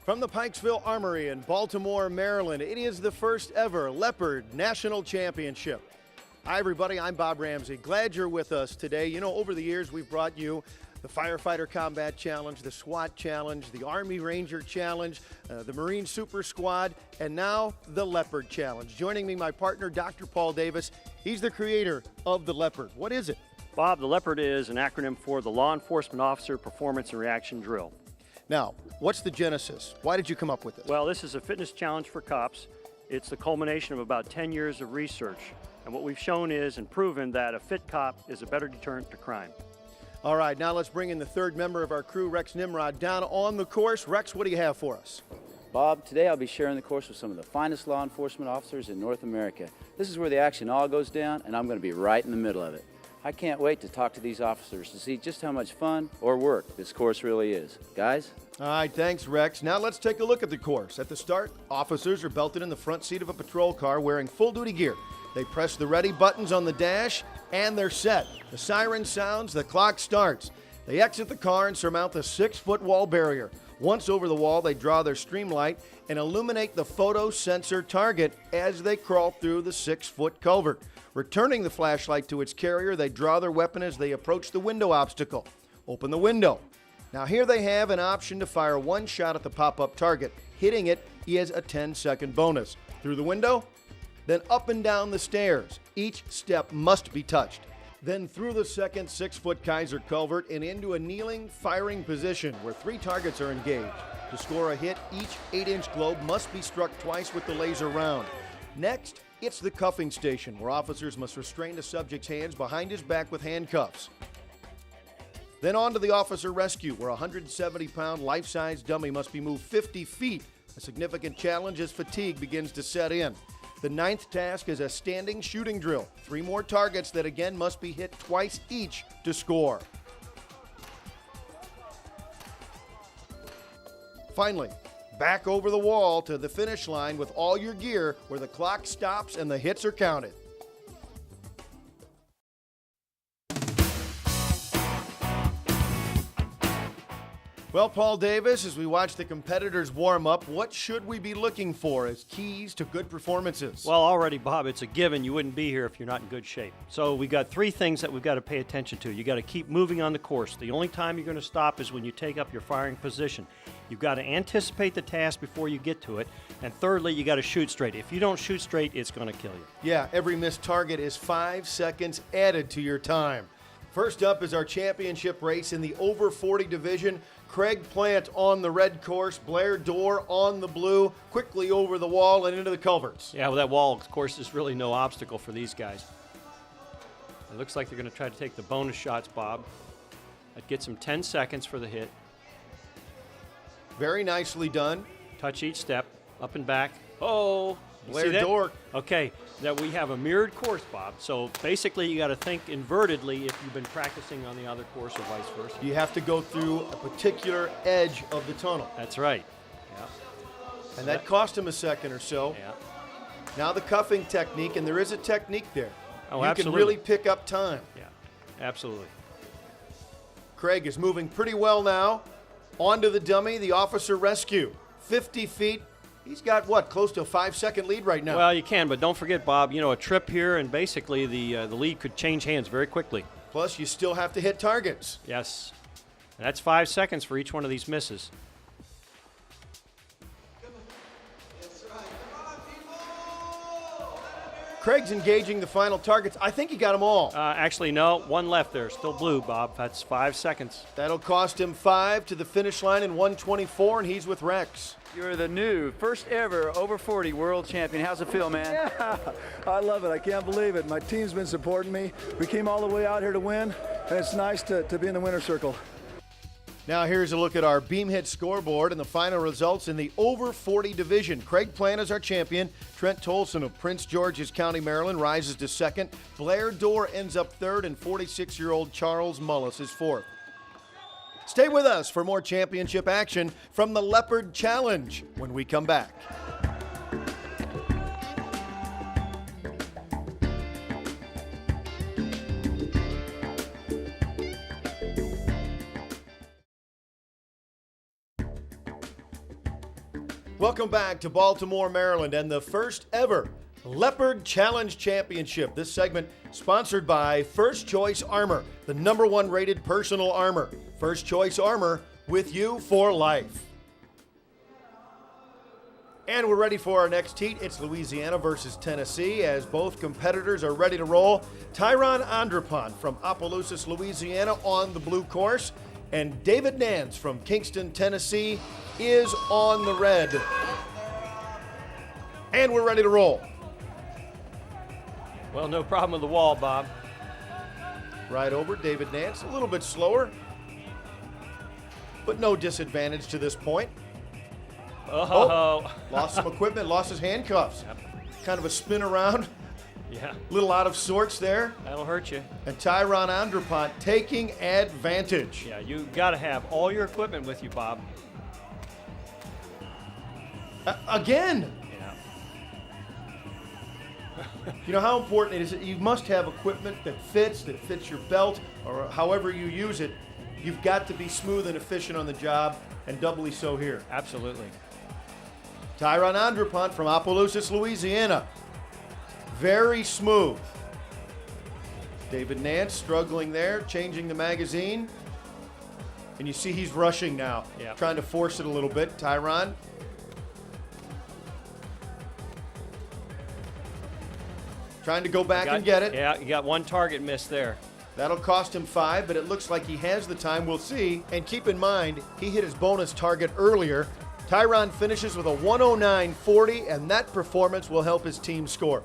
From the Pikesville Armory in Baltimore, Maryland, it is the first ever Leopard National Championship. Hi everybody, I'm Bob Ramsey. Glad you're with us today. You know, over the years we've brought you the Firefighter Combat Challenge, the SWAT Challenge, the Army Ranger Challenge, the Marine Super Squad, and now the Leopard Challenge. Joining me, my partner, Dr. Paul Davis. He's the creator of the Leopard. What is it? Bob, the LEOPARD is an acronym for the Law Enforcement Officer Performance and Reaction Drill. Now, what's the genesis? Why did you come up with it? Well, this is a fitness challenge for cops. It's the culmination of about 10 years of research. And what we've shown is and proven that a fit cop is a better deterrent to crime. All right, now let's bring in the third member of our crew, Rex Nimrod, down on the course. Rex, what do you have for us? Bob, today I'll be sharing the course with some of the finest law enforcement officers in North America. This is where the action all goes down, and I'm going to be right in the middle of it. I can't wait to talk to these officers to see just how much fun or work this course really is. Guys? All right, thanks, Rex. Now let's take a look at the course. At the start, officers are belted in the front seat of a patrol car wearing full-duty gear. They press the ready buttons on the dash, and they're set. The siren sounds, the clock starts. They exit the car and surmount the 6-foot wall barrier. Once over the wall, they draw their stream light and illuminate the photo sensor target as they crawl through the 6-foot culvert. Returning the flashlight to its carrier, they draw their weapon as they approach the window obstacle. Open the window. Now here they have an option to fire one shot at the pop-up target. Hitting it is a 10-second bonus. Through the window, then up and down the stairs. Each step must be touched. Then through the second 6-foot Kaiser culvert and into a kneeling firing position where 3 targets are engaged. To score a hit, each 8-inch globe must be struck twice with the laser round. Next, it's the cuffing station where officers must restrain the subject's hands behind his back with handcuffs. Then on to the officer rescue where a 170-pound life-size dummy must be moved 50 feet. A significant challenge as fatigue begins to set in. The 9th task is a standing shooting drill. 3 more targets that again must be hit twice each to score. Finally, back over the wall to the finish line with all your gear where the clock stops and the hits are counted. Well, Paul Davis, as we watch the competitors warm up, what should we be looking for as keys to good performances? Well, already, Bob, it's a given. You wouldn't be here if you're not in good shape. So we got 3 things that we've got to pay attention to. You got to keep moving on the course. The only time you're going to stop is when you take up your firing position. You've got to anticipate the task before you get to it. And thirdly, you got to shoot straight. If you don't shoot straight, it's going to kill you. Yeah, every missed target is 5 seconds added to your time. First up is our championship race in the over 40 division. Craig Plant on the red course, Blair Dorr on the blue, quickly over the wall and into the culverts. Yeah, well, that wall, of course, is really no obstacle for these guys. It looks like they're going to try to take the bonus shots, Bob. That gets them 10 seconds for the hit. Very nicely done. Touch each step, up and back. Oh, Blair Dorr. Okay, that we have a mirrored course, Bob. So basically, you got to think invertedly if you've been practicing on the other course or vice versa. You have to go through a particular edge of the tunnel. That's right. Yeah. And that cost him a second or so. Yeah. Now the cuffing technique, and there is a technique there. Oh, you absolutely. can really pick up time. Yeah, absolutely. Craig is moving pretty well now. Onto the dummy, the officer rescue. 50 feet. He's got, what, close to a 5-second lead right now. Well, you can, but don't forget, Bob, you know, a trip here, and basically the lead could change hands very quickly. Plus, you still have to hit targets. Yes. And that's 5 seconds for each one of these misses. Craig's engaging the final targets. I think he got them all. Actually, no, 1 left there. Still blue, Bob. That's 5 seconds. That'll cost him 5 to the finish line in 1:24, and he's with Rex. You're the new first ever over 40 world champion. How's it feel, man? Yeah, I love it. I can't believe it. My team's been supporting me. We came all the way out here to win, and it's nice to be in the winner's circle. Now here's a look at our beam hit scoreboard and the final results in the over 40 division. Craig Plant is our champion. Trent Tolson of Prince George's County, Maryland rises to second. Blair Dorr ends up third, and 46-year-old Charles Mullis is fourth. Stay with us for more championship action from the Leopard Challenge when we come back. Welcome back to Baltimore, Maryland, and the first ever Leopard Challenge Championship. This segment sponsored by First Choice Armor, the #1 rated personal armor. First Choice Armor, with you for life. And we're ready for our next heat. It's Louisiana versus Tennessee, as both competitors are ready to roll. Tyron Andrepont from Opelousas, Louisiana on the blue course, and David Nance from Kingston, Tennessee is on the red. And we're ready to roll. Well, no problem with the wall, Bob. Right over, David Nance, a little bit slower, but no disadvantage to this point. Oh. Lost some equipment, lost his handcuffs. Yep. Kind of a spin around, Yeah, a little out of sorts there. that'll hurt you. And Tyron Andrepont taking advantage. Yeah, you got to have all your equipment with you, Bob. Again, Yeah. you know how important it is that you must have equipment that fits your belt, or however you use it. You've got to be smooth and efficient on the job, and doubly so here. Absolutely. Tyron Andrepont from Opelousas, Louisiana. Very smooth. David Nance struggling there, changing the magazine. And you see he's rushing now, Yeah. trying to force it a little bit. Tyron. Trying to go back and get it. Yeah, you got one target miss there. That'll cost him 5, but it looks like he has the time. We'll see. And keep in mind, he hit his bonus target earlier. Tyron finishes with a 109.40, and that performance will help his team score.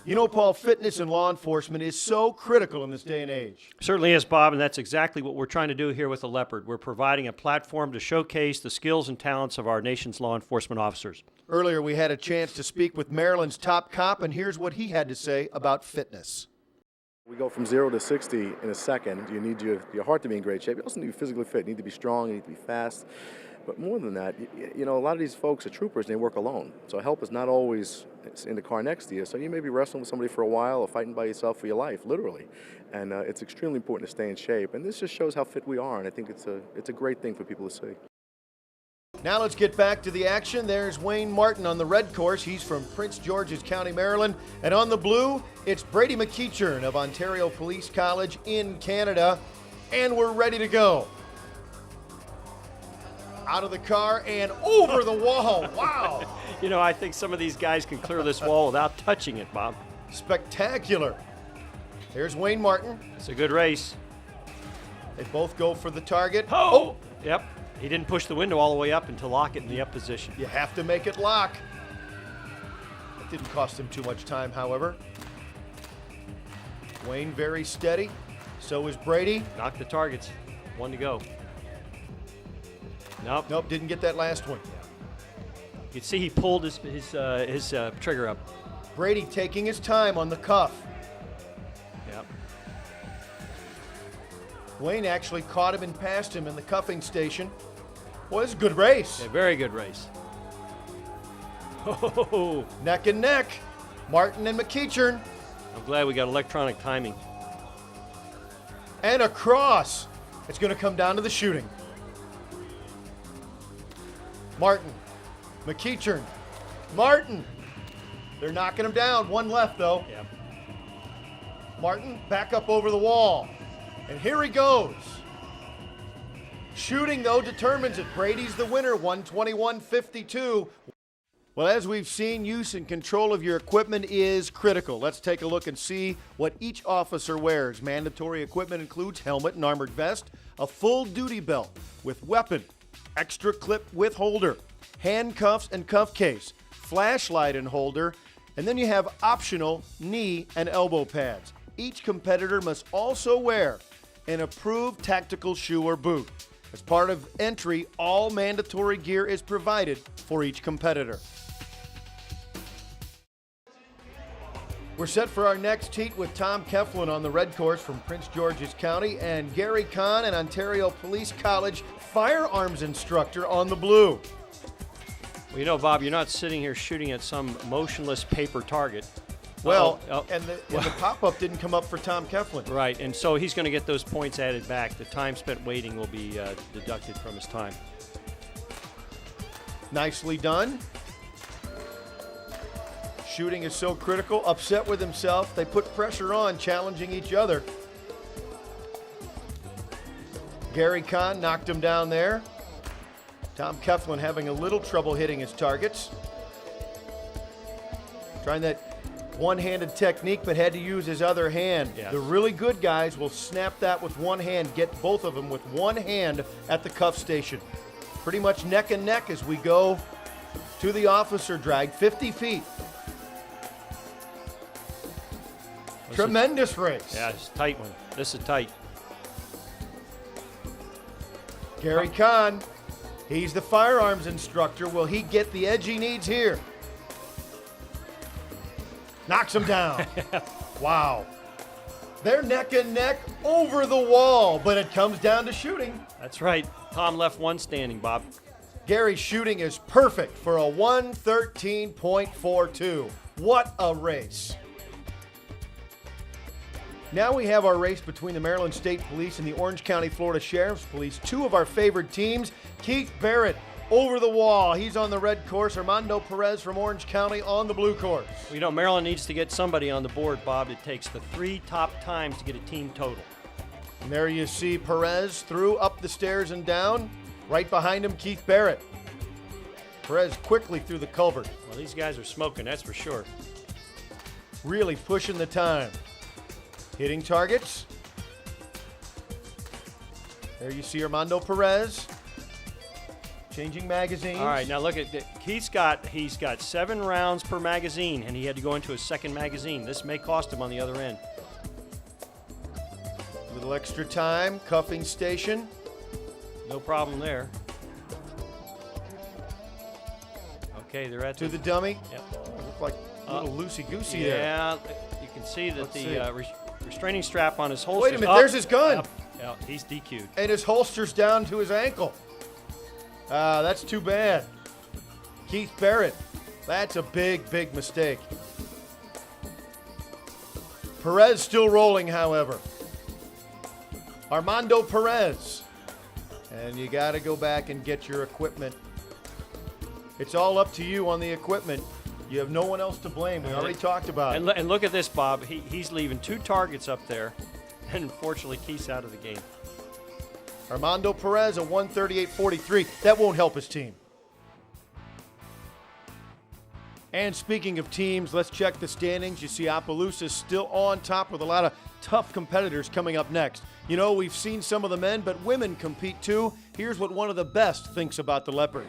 You know, Paul, fitness in law enforcement is so critical in this day and age. Certainly is, Bob, and that's exactly what we're trying to do here with the Leopard. We're providing a platform to showcase the skills and talents of our nation's law enforcement officers. Earlier, we had a chance to speak with Maryland's top cop, and here's what he had to say about fitness. We go from 0 to 60 in a second. You need your heart to be in great shape. You also need to be physically fit. You need to be strong. You need to be fast. But more than that, you know, a lot of these folks are troopers, and they work alone. So help is not always in the car next to you. So you may be wrestling with somebody for a while or fighting by yourself for your life, literally. And it's extremely important to stay in shape. And this just shows how fit we are, and I think it's a great thing for people to see. Now let's get back to the action. There's Wayne Martin on the red course. He's from Prince George's County, Maryland. And on the blue, it's Brady McEachern of Ontario Police College in Canada. And we're ready to go. Out of the car and over the wall. Wow. You know, I think some of these guys can clear this wall without touching it, Bob. Spectacular. There's Wayne Martin. It's a good race. They both go for the target. Oh! Yep. He didn't push the window all the way up and to lock it in the up position. You have to make it lock. It didn't cost him too much time, however. Wayne very steady. So is Brady. Knock the targets. One to go. Nope. Nope, didn't get that last one. You can see he pulled his trigger up. Brady taking his time on the cuff. Yep. Wayne actually caught him and passed him in the cuffing station. Boy, this is a good race. A very good race. Oh, Neck and neck. Martin and McEachern. I'm glad we got electronic timing. And across. It's going to come down to the shooting. Martin. McEachern. Martin. They're knocking him down. One left, though. Yep. Martin back up over the wall. And here he goes. Shooting, though, determines it. Brady's the winner, 121-52. Well, as we've seen, use and control of your equipment is critical. Let's take a look and see what each officer wears. Mandatory equipment includes helmet and armored vest, a full duty belt with weapon, extra clip with holder, handcuffs and cuff case, flashlight and holder, and then you have optional knee and elbow pads. Each competitor must also wear an approved tactical shoe or boot. As part of entry, all mandatory gear is provided for each competitor. We're set for our next heat with Tom Keflin on the red course from Prince George's County and Gary Kahn, an Ontario Police College firearms instructor, on the blue. Well, you know, Bob, you're not sitting here shooting at some motionless paper target. Well, Oh. and the pop-up didn't come up for Tom Keflin. Right, and so he's going to get those points added back. The time spent waiting will be deducted from his time. Nicely done. Shooting is so critical. Upset with himself. They put pressure on, challenging each other. Gary Kahn knocked him down there. Tom Coughlin having a little trouble hitting his targets. Trying that one-handed technique, but had to use his other hand. Yes. The really good guys will snap that with one hand, get both of them with one hand at the cuff station. Pretty much neck and neck as we go to the officer drag, 50 feet. Tremendous race. Yeah, it's a tight one. This is tight. Gary Kahn, he's the firearms instructor. Will he get the edge he needs here? Knocks him down. Wow. They're neck and neck over the wall, but it comes down to shooting. That's right. Tom left one standing, Bob. Gary's shooting is perfect for a 113.42. What a race. Now we have our race between the Maryland State Police and the Orange County, Florida Sheriff's Police, two of our favorite teams. Keith Barrett over the wall. He's on the red course. Armando Perez from Orange County on the blue course. Well, you know, Maryland needs to get somebody on the board, Bob. It takes the 3 top times to get a team total. And there you see Perez through up the stairs and down. Right behind him, Keith Barrett. Perez quickly through the culvert. Well, these guys are smoking, that's for sure. Really pushing the time. Hitting targets. There you see Armando Perez. Changing magazines. All right, now look at that. He's got 7 rounds per magazine, and he had to go into a second magazine. This may cost him on the other end. A little extra time. Cuffing station. No problem there. Okay, they're at To the dummy. Yep. Look like a little loosey-goosey there. Yeah, you can see that Let's the restraining strap on his holster. Wait a minute, there's his gun. Yeah, he's DQ'd. And his holster's down to his ankle. That's too bad. Keith Barrett, that's a big, big mistake. Perez still rolling, however. Armando Perez. And you got to go back and get your equipment. It's all up to you on the equipment. You have no one else to blame. We already talked about it. And look at this, Bob. He's leaving 2 targets up there, and unfortunately, Keith's out of the game. Armando Perez, a 138.43. That won't help his team. And speaking of teams, let's check the standings. You see Opelousas still on top with a lot of tough competitors coming up next. You know, we've seen some of the men, but women compete too. Here's what one of the best thinks about the Leopard.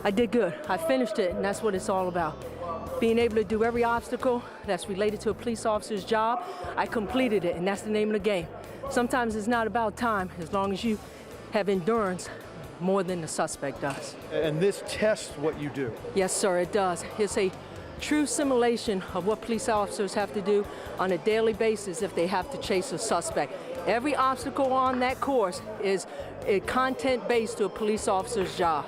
I did good. I finished it, and that's what it's all about. Being able to do every obstacle that's related to a police officer's job, I completed it, and that's the name of the game. Sometimes it's not about time, as long as you have endurance more than the suspect does. And this tests what you do. Yes, sir, it does. It's a true simulation of what police officers have to do on a daily basis if they have to chase a suspect. Every obstacle on that course is content-based to a police officer's job.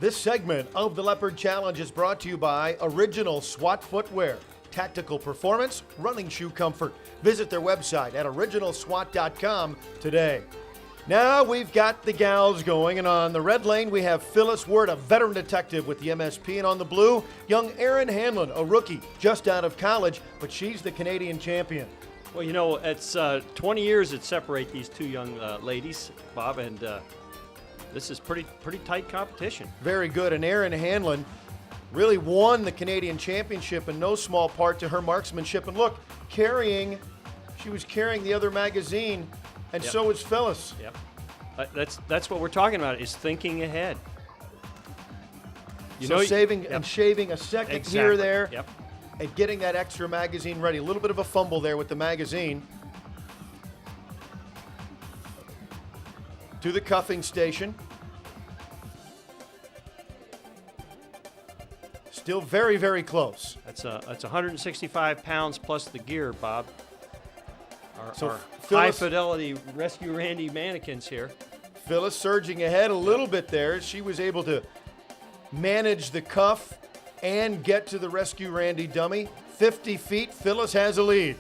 This segment of the Leopard Challenge is brought to you by Original SWAT Footwear. Tactical performance, running shoe comfort. Visit their website at originalswat.com today. Now we've got the gals going, and on the red lane we have Phyllis Ward, a veteran detective with the MSP, and on the blue, young Erin Hanlon, a rookie just out of college, but she's the Canadian champion. Well, you know, it's 20 years that separate these 2 young ladies, Bob, and this is pretty tight competition. Very good, and Erin Hanlon really won the Canadian championship in no small part to her marksmanship. And look, she was carrying the other magazine, and Yep. so was Phyllis. Yep. That's what we're talking about, is thinking ahead. Saving Yep. and shaving a second Exactly. here or there, Yep. and getting that extra magazine ready. A little bit of a fumble there with the magazine. To the cuffing station. Still very, very close. That's 165 pounds plus the gear, Bob. So Our Phyllis- high-fidelity Rescue Randy mannequins here. Phyllis surging ahead a little bit there. She was able to manage the cuff and get to the Rescue Randy dummy. 50 feet, Phyllis has a lead.